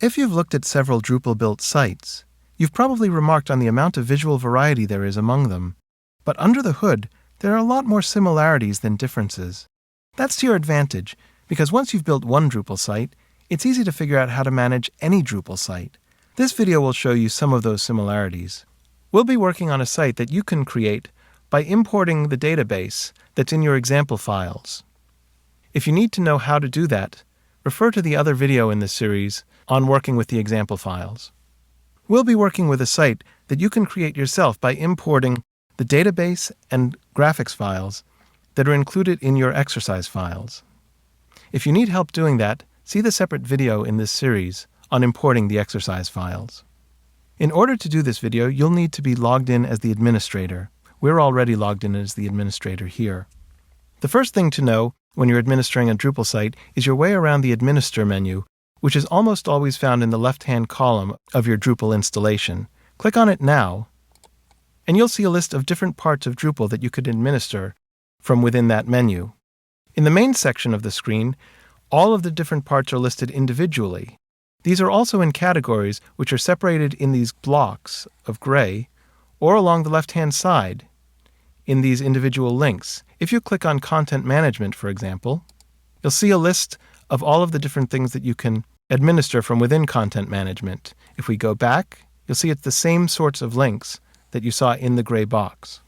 If you've looked at several Drupal-built sites, you've probably remarked on the amount of visual variety there is among them. But under the hood, there are a lot more similarities than differences. That's to your advantage, because once you've built one Drupal site, it's easy to figure out how to manage any Drupal site. This video will show you some of those similarities. We'll be working on a site that you can create by importing the database that's in your example files. If you need to know how to do that, refer to the other video in this series on working with the example files. We'll be working with a site that you can create yourself by importing the database and graphics files that are included in your exercise files. If you need help doing that, see the separate video in this series on importing the exercise files. In order to do this video, you'll need to be logged in as the administrator. We're already logged in as the administrator here. The first thing to know when you're administering a Drupal site is your way around the Administer menu, which is almost always found in the left-hand column of your Drupal installation. Click on it now, and you'll see a list of different parts of Drupal that you could administer from within that menu. In the main section of the screen, all of the different parts are listed individually. These are also in categories which are separated in these blocks of gray, or along the left-hand side in these individual links. If you click on Content Management, for example, you'll see a list of all of the different things that you can administer from within Content Management. If we go back, you'll see it's the same sorts of links that you saw in the gray box.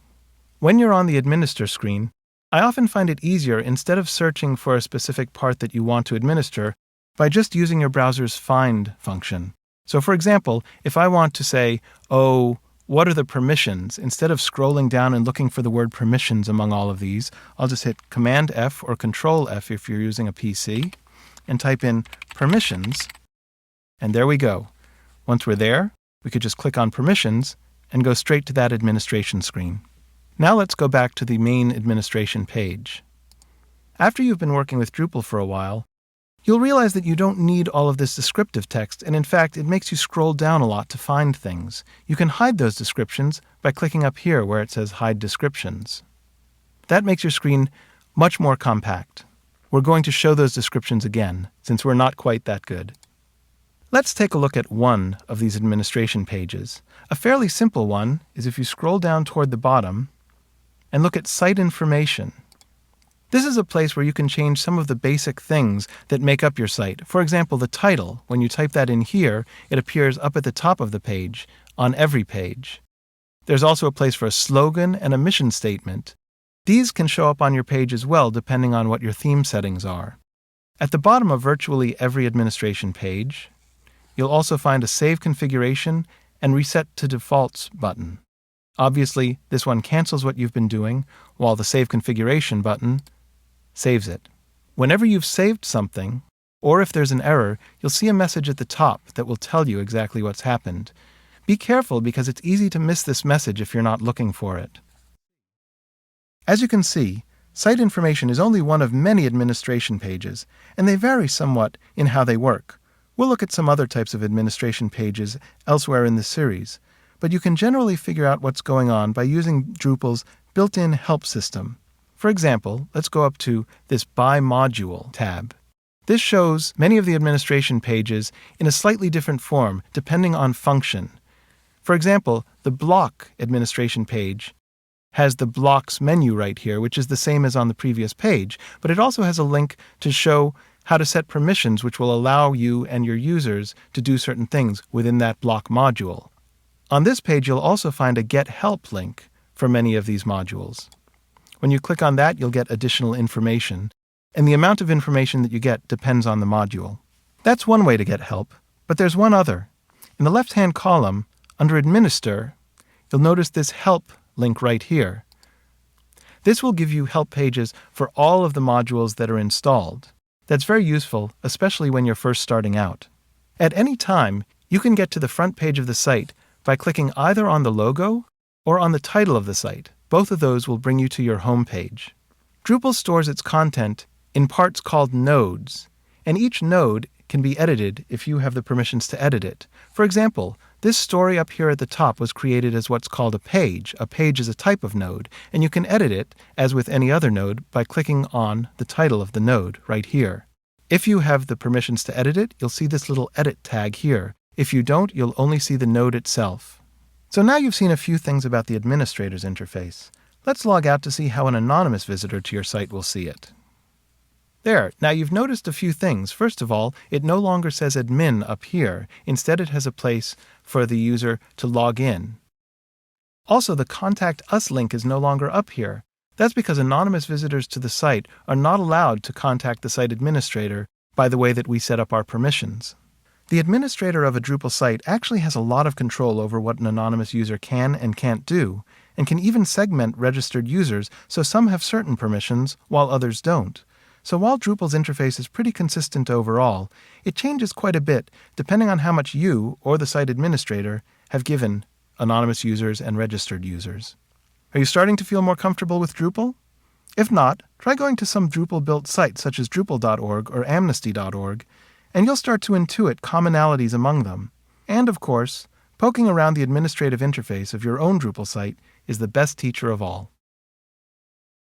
When you're on the Administer screen, I often find it easier, instead of searching for a specific part that you want to administer, by just using your browser's find function. So for example, if I want to say, what are the permissions? Instead of scrolling down and looking for the word permissions among all of these, I'll just hit Command F or Control F if you're using a PC, and type in permissions, and there we go. Once we're there, we could just click on permissions and go straight to that administration screen. Now let's go back to the main administration page. After you've been working with Drupal for a while, you'll realize that you don't need all of this descriptive text, and in fact, it makes you scroll down a lot to find things. You can hide those descriptions by clicking up here where it says Hide Descriptions. That makes your screen much more compact. We're going to show those descriptions again, since we're not quite that good. Let's take a look at one of these administration pages. A fairly simple one is if you scroll down toward the bottom and look at Site Information. This is a place where you can change some of the basic things that make up your site. For example, the title. When you type that in here, it appears up at the top of the page, on every page. There's also a place for a slogan and a mission statement. These can show up on your page as well, depending on what your theme settings are. At the bottom of virtually every administration page, you'll also find a Save Configuration and Reset to Defaults button. Obviously, this one cancels what you've been doing, while the Save Configuration button saves it. Whenever you've saved something, or if there's an error, you'll see a message at the top that will tell you exactly what's happened. Be careful, because it's easy to miss this message if you're not looking for it. As you can see, Site Information is only one of many administration pages, and they vary somewhat in how they work. We'll look at some other types of administration pages elsewhere in this series, but you can generally figure out what's going on by using Drupal's built-in help system. For example, let's go up to this By Module tab. This shows many of the administration pages in a slightly different form, depending on function. For example, the Block administration page has the Blocks menu right here, which is the same as on the previous page, but it also has a link to show how to set permissions which will allow you and your users to do certain things within that block module. On this page, you'll also find a Get Help link for many of these modules. When you click on that, you'll get additional information, and the amount of information that you get depends on the module. That's one way to get help, but there's one other. In the left-hand column, under Administer, you'll notice this Help link right here. This will give you help pages for all of the modules that are installed. That's very useful, especially when you're first starting out. At any time, you can get to the front page of the site by clicking either on the logo or on the title of the site. Both of those will bring you to your home page. Drupal stores its content in parts called nodes, and each node can be edited if you have the permissions to edit it. For example, this story up here at the top was created as what's called a page. A page is a type of node, and you can edit it, as with any other node, by clicking on the title of the node right here. If you have the permissions to edit it, you'll see this little edit tag here. If you don't, you'll only see the node itself. So now you've seen a few things about the administrator's interface. Let's log out to see how an anonymous visitor to your site will see it. There, now you've noticed a few things. First of all, it no longer says admin up here. Instead, it has a place for the user to log in. Also, the Contact Us link is no longer up here. That's because anonymous visitors to the site are not allowed to contact the site administrator by the way that we set up our permissions. The administrator of a Drupal site actually has a lot of control over what an anonymous user can and can't do, and can even segment registered users, so some have certain permissions while others don't. So while Drupal's interface is pretty consistent overall, it changes quite a bit depending on how much you, or the site administrator, have given anonymous users and registered users. Are you starting to feel more comfortable with Drupal? If not, try going to some Drupal-built sites such as Drupal.org or Amnesty.org, and you'll start to intuit commonalities among them. And of course, poking around the administrative interface of your own Drupal site is the best teacher of all.